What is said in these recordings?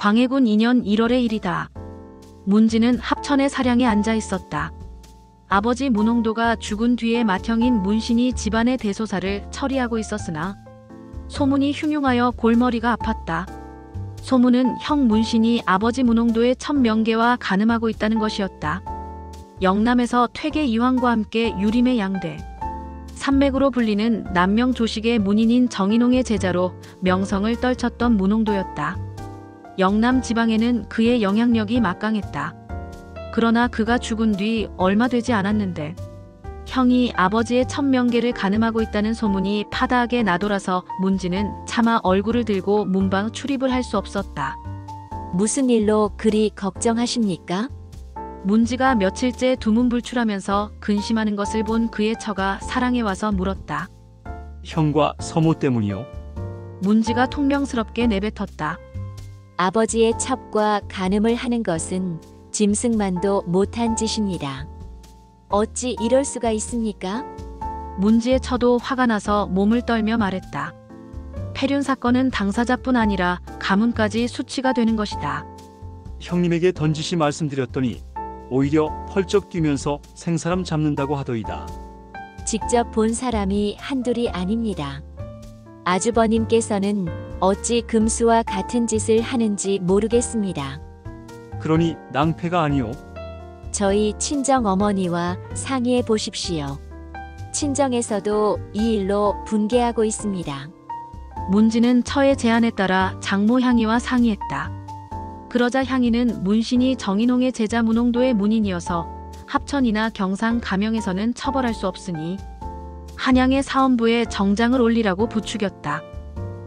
광해군 2년 1월의 일이다. 문지는 합천의 사량에 앉아 있었다. 아버지 문홍도가 죽은 뒤에 맏형인 문신이 집안의 대소사를 처리하고 있었으나 소문이 흉흉하여 골머리가 아팠다. 소문은 형 문신이 아버지 문홍도의 첫 명계와 간음하고 있다는 것이었다. 영남에서 퇴계 이황과 함께 유림의 양대, 산맥으로 불리는 남명 조식의 문인인 정인홍의 제자로 명성을 떨쳤던 문홍도였다. 영남 지방에는 그의 영향력이 막강했다. 그러나 그가 죽은 뒤 얼마 되지 않았는데 형이 아버지의 첫 명계를 간음하고 있다는 소문이 파다하게 나돌아서 문지는 차마 얼굴을 들고 문방 출입을 할 수 없었다. 무슨 일로 그리 걱정하십니까? 문지가 며칠째 두문불출하면서 근심하는 것을 본 그의 처가 사랑에 와서 물었다. 형과 서모 때문이요? 문지가 통명스럽게 내뱉었다. 아버지의 첩과 간음을 하는 것은 짐승만도 못한 짓입니다. 어찌 이럴 수가 있습니까? 문지의 처도 화가 나서 몸을 떨며 말했다. 폐륜 사건은 당사자뿐 아니라 가문까지 수치가 되는 것이다. 형님에게 던지시 말씀드렸더니 오히려 펄쩍 뛰면서 생사람 잡는다고 하더이다. 직접 본 사람이 한둘이 아닙니다. 아주버님께서는 어찌 금수와 같은 짓을 하는지 모르겠습니다. 그러니 낭패가 아니오. 저희 친정 어머니와 상의해 보십시오. 친정에서도 이 일로 분개하고 있습니다. 문지는 처의 제안에 따라 장모 향이와 상의했다. 그러자 향이는 문신이 정인홍의 제자 문홍도의 문인이어서 합천이나 경상 가명에서는 처벌할 수 없으니 한양의 사원부에 정장을 올리라고 부추겼다.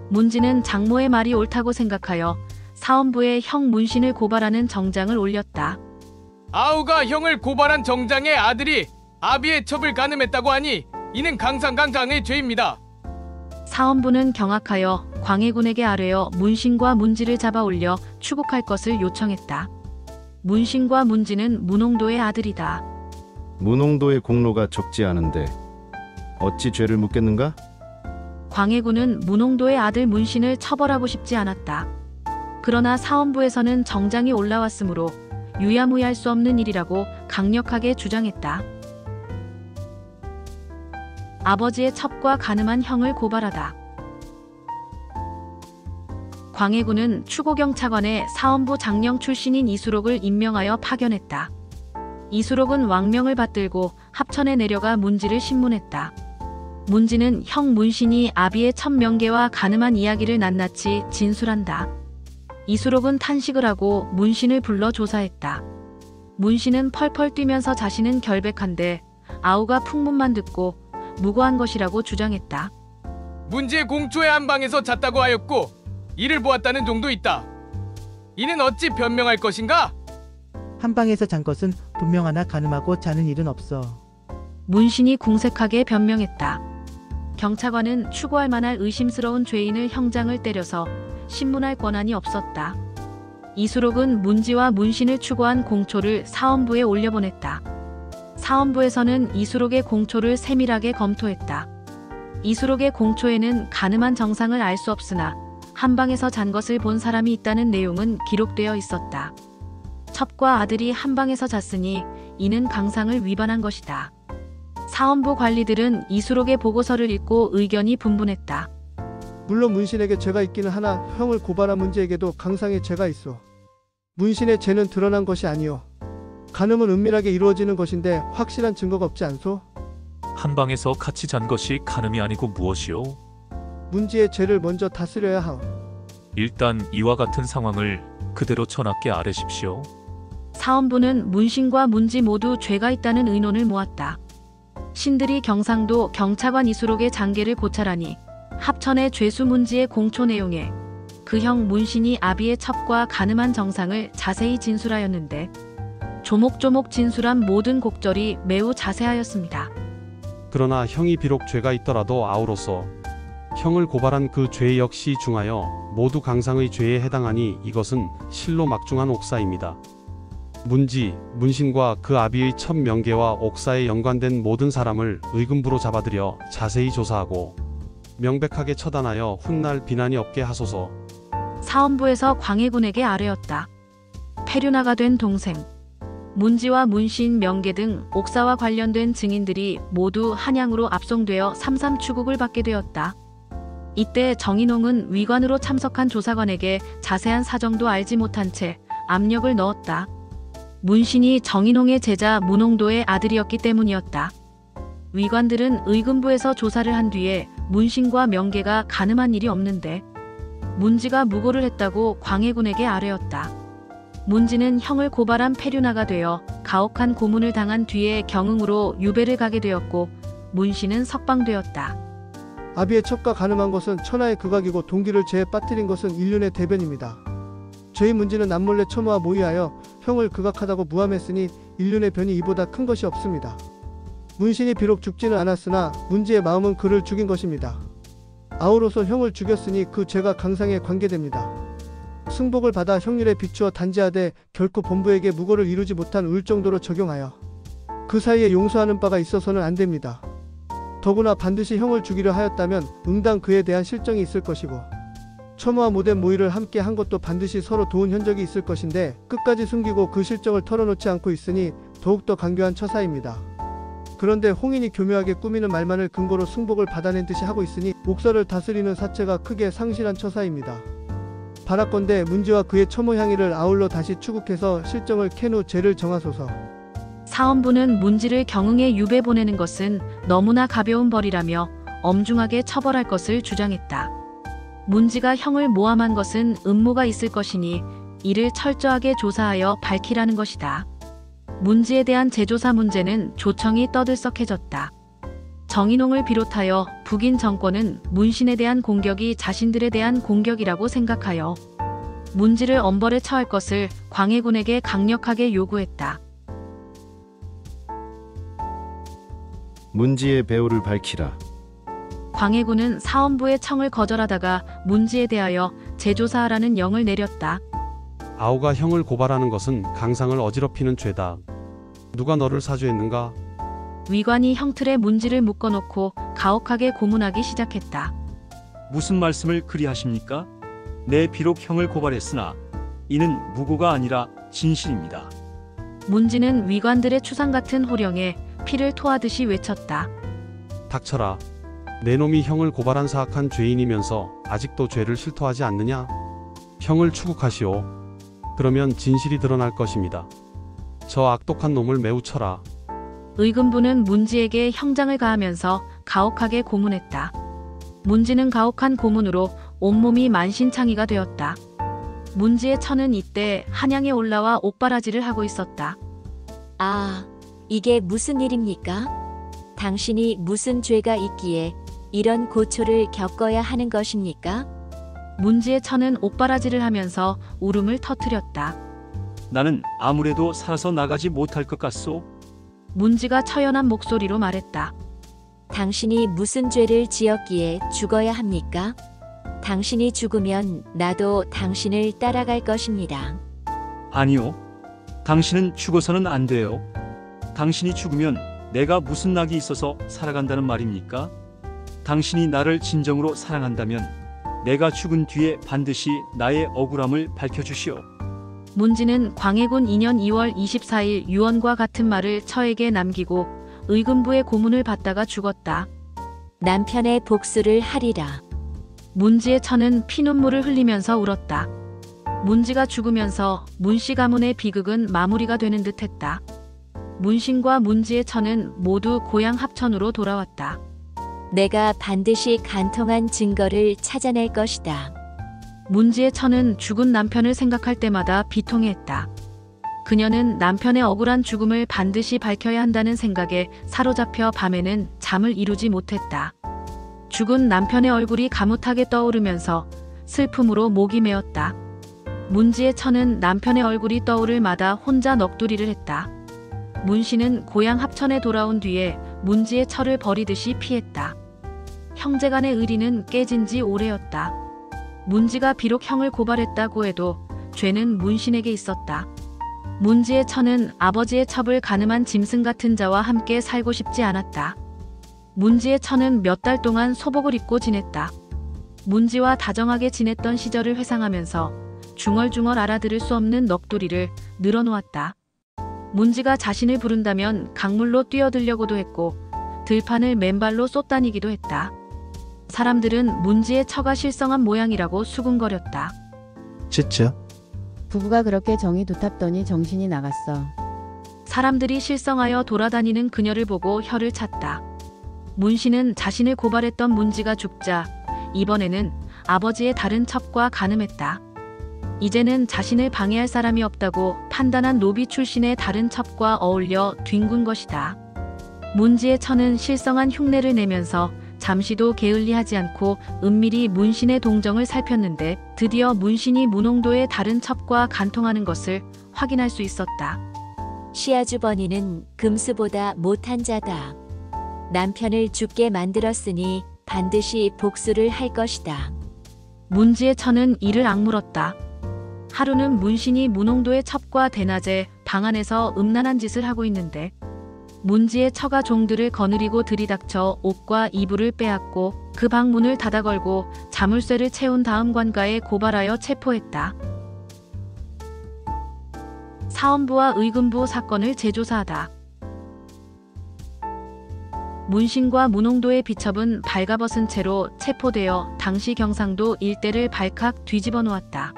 문지는 장모의 말이 옳다고 생각하여 사원부에 형 문신을 고발하는 정장을 올렸다. 아우가 형을 고발한 정장의 아들이 아비의 첩을 간음했다고 하니 이는 강상의 죄입니다. 사원부는 경악하여 광해군에게 아뢰어 문신과 문지를 잡아 올려 추국할 것을 요청했다. 문신과 문지는 문홍도의 아들이다. 문홍도의 공로가 적지 않은데 어찌 죄를 묻겠는가? 광해군은 문홍도의 아들 문신을 처벌하고 싶지 않았다. 그러나 사원부에서는 정장이 올라왔으므로 유야무야할 수 없는 일이라고 강력하게 주장했다. 아버지의 첩과 간음한 형을 고발하다. 광해군은 추고경차관에 사원부 장령 출신인 이수록을 임명하여 파견했다. 이수록은 왕명을 받들고 합천에 내려가 문지를 신문했다. 문지는 형 문신이 아비의 첫 명계와 간음한 이야기를 낱낱이 진술한다. 이수록은 탄식을 하고 문신을 불러 조사했다. 문신은 펄펄 뛰면서 자신은 결백한데 아우가 풍문만 듣고 무고한 것이라고 주장했다. 문지의 공초의 한 방에서 잤다고 하였고 이를 보았다는 종도 있다. 이는 어찌 변명할 것인가? 한 방에서 잔 것은 분명하나 간음하고 자는 일은 없어. 문신이 궁색하게 변명했다. 경차관은 추구할 만할 의심스러운 죄인을 형장을 때려서 신문할 권한이 없었다. 이수록은 문지와 문신을 추구한 공초를 사원부에 올려보냈다. 사원부에서는 이수록의 공초를 세밀하게 검토했다. 이수록의 공초에는 간음한 정상을 알 수 없으나 한방에서 잔 것을 본 사람이 있다는 내용은 기록되어 있었다. 첩과 아들이 한방에서 잤으니 이는 강상을 위반한 것이다. 사원부 관리들은 이수록의 보고서를 읽고 의견이 분분했다. 물론 문신에게 죄가 있기는 하나 형을 고발한 문지에게도 강상의 죄가 있어. 문신의 죄는 드러난 것이 아니오. 간음은 은밀하게 이루어지는 것인데 확실한 증거가 없지 않소? 한방에서 같이 잔 것이 간음이 아니고 무엇이오? 문지의 죄를 먼저 다스려야 하오. 일단 이와 같은 상황을 그대로 전하께 아뢰십시오. 사원부는 문신과 문지 모두 죄가 있다는 의논을 모았다. 신들이 경상도 경차관 이수록의 장계를 고찰하니 합천의 죄수 문지의 공초 내용에 그 형 문신이 아비의 첩과 간음한 정상을 자세히 진술하였는데 조목조목 진술한 모든 곡절이 매우 자세하였습니다. 그러나 형이 비록 죄가 있더라도 아우로서 형을 고발한 그 죄 역시 중하여 모두 강상의 죄에 해당하니 이것은 실로 막중한 옥사입니다. 문지, 문신과 그 아비의 첫 명계와 옥사에 연관된 모든 사람을 의금부로 잡아들여 자세히 조사하고 명백하게 처단하여 훗날 비난이 없게 하소서. 사헌부에서 광해군에게 아뢰었다. 폐륜화가 된 동생. 문지와 문신, 명계 등 옥사와 관련된 증인들이 모두 한양으로 압송되어 삼삼추국을 받게 되었다. 이때 정인홍은 위관으로 참석한 조사관에게 자세한 사정도 알지 못한 채 압력을 넣었다. 문신이 정인홍의 제자 문홍도의 아들이었기 때문이었다. 위관들은 의금부에서 조사를 한 뒤에 문신과 명계가 가늠한 일이 없는데 문지가 무고를 했다고 광해군에게 아뢰었다. 문지는 형을 고발한 폐륜화가 되어 가혹한 고문을 당한 뒤에 경흥으로 유배를 가게 되었고 문신은 석방되었다. 아비의 첩과 가늠한 것은 천하의 극악이고 동기를 죄에 빠뜨린 것은 인륜의 대변입니다. 죄인 문지는 남몰래 첨호와 모의하여 형을 극악하다고 무함했으니 인륜의 변이 이보다 큰 것이 없습니다. 문신이 비록 죽지는 않았으나 문지의 마음은 그를 죽인 것입니다. 아우로서 형을 죽였으니 그 죄가 강상에 관계됩니다. 승복을 받아 형률에 비추어 단죄하되 결코 본부에게 무고를 이루지 못한 울 정도로 적용하여 그 사이에 용서하는 바가 있어서는 안 됩니다. 더구나 반드시 형을 죽이려 하였다면 응당 그에 대한 실정이 있을 것이고 첨호와 모된 모의를 함께 한 것도 반드시 서로 도운 현적이 있을 것인데 끝까지 숨기고 그 실정을 털어놓지 않고 있으니 더욱더 간교한 처사입니다. 그런데 홍인이 교묘하게 꾸미는 말만을 근거로 승복을 받아낸 듯이 하고 있으니 옥사를 다스리는 사체가 크게 상실한 처사입니다. 바라건대 문지와 그의 첨호 향이를 아울러 다시 추국해서 실정을 캔 후 죄를 정하소서. 사헌부는 문지를 경흥에 유배 보내는 것은 너무나 가벼운 벌이라며 엄중하게 처벌할 것을 주장했다. 문지가 형을 모함한 것은 음모가 있을 것이니 이를 철저하게 조사하여 밝히라는 것이다. 문지에 대한 재조사 문제는 조청이 떠들썩해졌다. 정인홍을 비롯하여 북인 정권은 문신에 대한 공격이 자신들에 대한 공격이라고 생각하여 문지를 엄벌에 처할 것을 광해군에게 강력하게 요구했다. 문지의 배후를 밝히라. 광해군은 사헌부의 청을 거절하다가 문지에 대하여 재조사하라는 영을 내렸다. 아우가 형을 고발하는 것은 강상을 어지럽히는 죄다. 누가 너를 사주했는가? 위관이 형틀에 문지를 묶어놓고 가혹하게 고문하기 시작했다. 무슨 말씀을 그리 하십니까? 내 비록 형을 고발했으나 이는 무고가 아니라 진실입니다. 문지는 위관들의 추상 같은 호령에 피를 토하듯이 외쳤다. 닥쳐라. 내 놈이 형을 고발한 사악한 죄인이면서 아직도 죄를 실토하지 않느냐? 형을 추국하시오. 그러면 진실이 드러날 것입니다. 저 악독한 놈을 매우 쳐라. 의금부는 문지에게 형장을 가하면서 가혹하게 고문했다. 문지는 가혹한 고문으로 온몸이 만신창이가 되었다. 문지의 처는 이때 한양에 올라와 옥바라지를 하고 있었다. 아, 이게 무슨 일입니까? 당신이 무슨 죄가 있기에 이런 고초를 겪어야 하는 것입니까? 문지의 처는 옥바라지를 하면서 울음을 터뜨렸다. 나는 아무래도 살아서 나가지 못할 것 같소. 문지가 처연한 목소리로 말했다. 당신이 무슨 죄를 지었기에 죽어야 합니까? 당신이 죽으면 나도 당신을 따라갈 것입니다. 아니요. 당신은 죽어서는 안 돼요. 당신이 죽으면 내가 무슨 낙이 있어서 살아간다는 말입니까? 당신이 나를 진정으로 사랑한다면 내가 죽은 뒤에 반드시 나의 억울함을 밝혀주시오. 문지는 광해군 2년 2월 24일 유언과 같은 말을 처에게 남기고 의금부의 고문을 받다가 죽었다. 남편의 복수를 하리라. 문지의 처는 피눈물을 흘리면서 울었다. 문지가 죽으면서 문씨 가문의 비극은 마무리가 되는 듯했다. 문신과 문지의 처는 모두 고향 합천으로 돌아왔다. 내가 반드시 간통한 증거를 찾아낼 것이다. 문지의 처는 죽은 남편을 생각할 때마다 비통해했다. 그녀는 남편의 억울한 죽음을 반드시 밝혀야 한다는 생각에 사로잡혀 밤에는 잠을 이루지 못했다. 죽은 남편의 얼굴이 가뭇하게 떠오르면서 슬픔으로 목이 메었다. 문지의 처는 남편의 얼굴이 떠오를 마다 혼자 넋두리를 했다. 문씨는 고향 합천에 돌아온 뒤에 문지의 처를 버리듯이 피했다. 형제간의 의리는 깨진 지 오래였다. 문지가 비록 형을 고발했다고 해도 죄는 문신에게 있었다. 문지의 처는 아버지의 첩을 가늠한 짐승 같은 자와 함께 살고 싶지 않았다. 문지의 처는 몇 달 동안 소복을 입고 지냈다. 문지와 다정하게 지냈던 시절을 회상하면서 중얼중얼 알아들을 수 없는 넋두리를 늘어놓았다. 문지가 자신을 부른다면 강물로 뛰어들려고도 했고 들판을 맨발로 쏟다니기도 했다. 사람들은 문지의 처가 실성한 모양이라고 수군거렸다. 츠츠. 부부가 그렇게 정이 두텁더니 정신이 나갔어. 사람들이 실성하여 돌아다니는 그녀를 보고 혀를 찼다. 문씨는 자신을 고발했던 문지가 죽자 이번에는 아버지의 다른 첩과 간음했다. 이제는 자신을 방해할 사람이 없다고 판단한 노비 출신의 다른 첩과 어울려 뒹군 것이다. 문지의 처는 실성한 흉내를 내면서 잠시도 게을리하지 않고 은밀히 문신의 동정을 살폈는데 드디어 문신이 문홍도의 다른 첩과 간통하는 것을 확인할 수 있었다. 시아주버니는 금수보다 못한 자다. 남편을 죽게 만들었으니 반드시 복수를 할 것이다. 문지의 처는 이를 악물었다. 하루는 문신이 문홍도의 첩과 대낮에 방 안에서 음란한 짓을 하고 있는데 문지의 처가 종들을 거느리고 들이닥쳐 옷과 이불을 빼앗고 그 방 문을 닫아 걸고 자물쇠를 채운 다음 관가에 고발하여 체포했다. 사헌부와 의금부 사건을 재조사하다. 문신과 문홍도의 비첩은 발가벗은 채로 체포되어 당시 경상도 일대를 발칵 뒤집어 놓았다.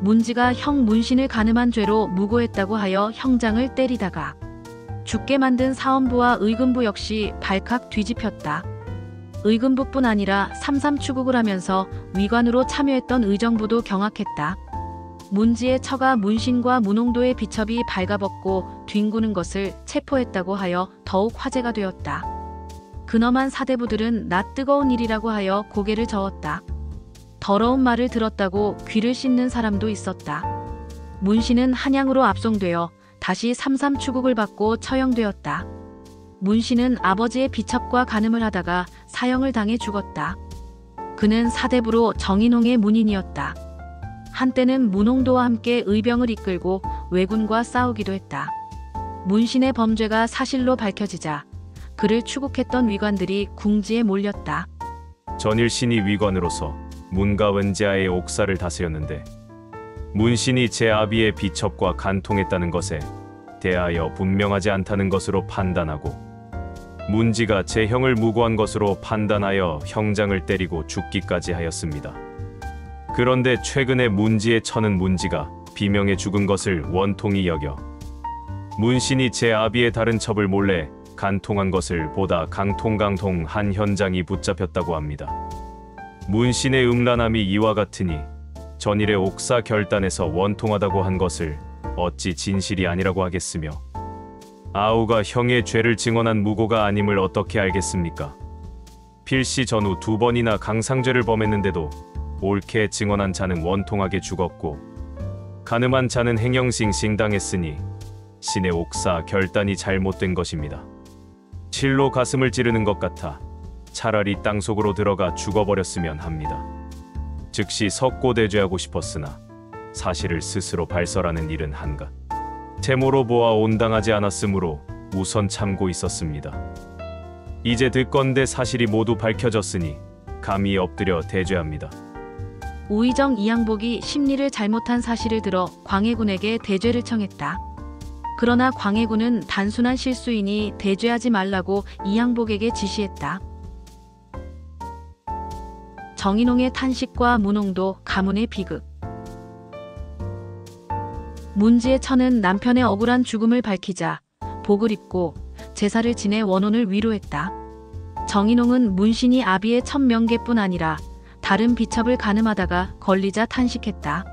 문지가 형 문신을 간음한 죄로 무고했다고 하여 형장을 때리다가 죽게 만든 사헌부와 의금부 역시 발칵 뒤집혔다. 의금부뿐 아니라 삼삼추국을 하면서 위관으로 참여했던 의정부도 경악했다. 문지의 처가 문신과 문홍도의 비첩이 발가벗고 뒹구는 것을 체포했다고 하여 더욱 화제가 되었다. 근엄한 사대부들은 낯 뜨거운 일이라고 하여 고개를 저었다. 더러운 말을 들었다고 귀를 씻는 사람도 있었다. 문신은 한양으로 압송되어 다시 삼삼추국을 받고 처형되었다. 문신은 아버지의 비첩과 간음을 하다가 사형을 당해 죽었다. 그는 사대부로 정인홍의 문인이었다. 한때는 문홍도와 함께 의병을 이끌고 왜군과 싸우기도 했다. 문신의 범죄가 사실로 밝혀지자 그를 추국했던 위관들이 궁지에 몰렸다. 전일신이 위관으로서 문과 wen지아의 옥사를 다스렸는데 문신이 제 아비의 비첩과 간통했다는 것에 대하여 분명하지 않다는 것으로 판단하고 문지가 제 형을 무고한 것으로 판단하여 형장을 때리고 죽기까지 하였습니다. 그런데 최근에 문지의 처는 문지가 비명에 죽은 것을 원통이 여겨 문신이 제 아비의 다른 첩을 몰래 간통한 것을 보다 강통한 현장이 붙잡혔다고 합니다. 문신의 음란함이 이와 같으니 전일의 옥사 결단에서 원통하다고 한 것을 어찌 진실이 아니라고 하겠으며 아우가 형의 죄를 증언한 무고가 아님을 어떻게 알겠습니까? 필시 전후 2번이나 강상죄를 범했는데도 옳게 증언한 자는 원통하게 죽었고 간음한 자는 행형싱싱 당했으니 신의 옥사 결단이 잘못된 것입니다. 실로 가슴을 찌르는 것 같아 차라리 땅속으로 들어가 죽어버렸으면 합니다. 즉시 석고대죄하고 싶었으나 사실을 스스로 발설하는 일은 한갓 태모로 보아 온당하지 않았으므로 우선 참고 있었습니다. 이제 듣건대 사실이 모두 밝혀졌으니 감히 엎드려 대죄합니다. 우의정 이양복이 심리를 잘못한 사실을 들어 광해군에게 대죄를 청했다. 그러나 광해군은 단순한 실수이니 대죄하지 말라고 이양복에게 지시했다. 정인홍의 탄식과 문홍도 가문의 비극. 문지의 처는 남편의 억울한 죽음을 밝히자 복을 입고 제사를 지내 원혼을 위로했다. 정인홍은 문신이 아비의 첫 명계뿐 아니라 다른 비첩을 간음하다가 걸리자 탄식했다.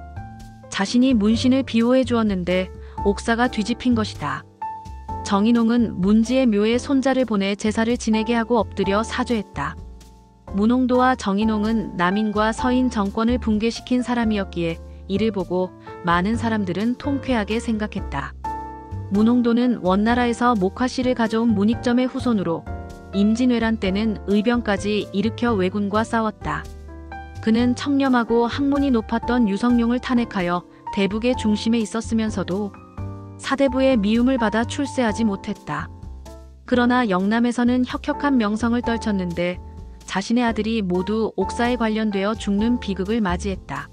자신이 문신을 비호해 주었는데 옥사가 뒤집힌 것이다. 정인홍은 문지의 묘에 손자를 보내 제사를 지내게 하고 엎드려 사죄했다. 문홍도와 정인홍은 남인과 서인 정권을 붕괴시킨 사람이었기에 이를 보고 많은 사람들은 통쾌하게 생각했다. 문홍도는 원나라에서 목화씨를 가져온 문익점의 후손으로 임진왜란 때는 의병까지 일으켜 왜군과 싸웠다. 그는 청렴하고 학문이 높았던 유성룡을 탄핵하여 대북의 중심에 있었으면서도 사대부의 미움을 받아 출세하지 못했다. 그러나 영남에서는 혁혁한 명성을 떨쳤는데 자신의 아들이 모두 옥사에 관련되어 죽는 비극을 맞이했다.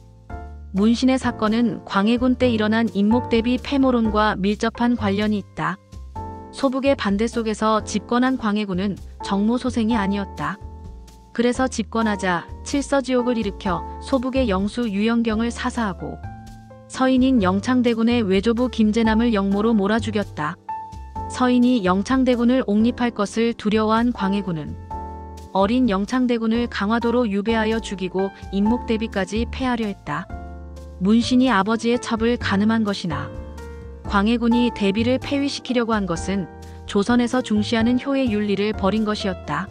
문신의 사건은 광해군 때 일어난 임목대비 패모론과 밀접한 관련이 있다. 소북의 반대 속에서 집권한 광해군은 정무소생이 아니었다. 그래서 집권하자 칠서지옥을 일으켜 소북의 영수 유영경을 사사하고 서인인 영창대군의 외조부 김재남을 영모로 몰아 죽였다. 서인이 영창대군을 옹립할 것을 두려워한 광해군은 어린 영창대군을 강화도로 유배하여 죽이고 임목대비까지 폐하려 했다. 문신이 아버지의 첩을 가늠한 것이나 광해군이 대비를 폐위시키려고 한 것은 조선에서 중시하는 효의 윤리를 버린 것이었다.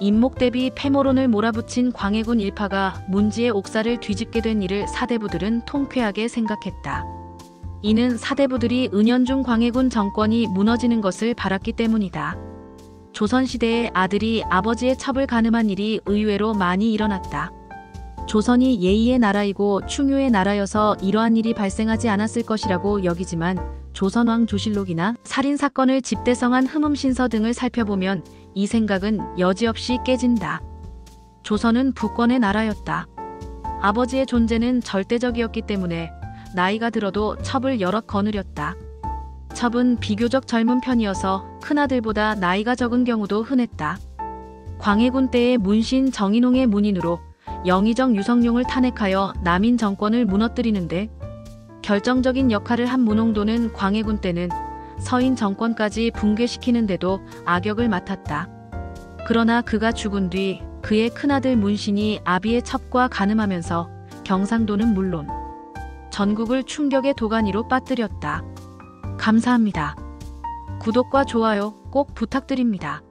임목대비 패모론을 몰아붙인 광해군 일파가 문지의 옥사를 뒤집게 된 일을 사대부들은 통쾌하게 생각했다. 이는 사대부들이 은연중 광해군 정권이 무너지는 것을 바랐기 때문이다. 조선시대에 아들이 아버지의 첩을 가늠한 일이 의외로 많이 일어났다. 조선이 예의의 나라이고 충효의 나라여서 이러한 일이 발생하지 않았을 것이라고 여기지만 조선왕조실록이나 살인사건을 집대성한 흠음신서 등을 살펴보면 이 생각은 여지없이 깨진다. 조선은 부권의 나라였다. 아버지의 존재는 절대적이었기 때문에 나이가 들어도 첩을 여럿 거느렸다. 첩은 비교적 젊은 편이어서 큰아들보다 나이가 적은 경우도 흔했다. 광해군 때의 문신 정인홍의 문인으로 영의정 유성룡을 탄핵하여 남인 정권을 무너뜨리는데 결정적인 역할을 한 문홍도는 광해군 때는 서인 정권까지 붕괴시키는데도 악역을 맡았다. 그러나 그가 죽은 뒤 그의 큰아들 문신이 아비의 첩과 가늠하면서 경상도는 물론 전국을 충격의 도가니로 빠뜨렸다. 감사합니다. 구독과 좋아요 꼭 부탁드립니다.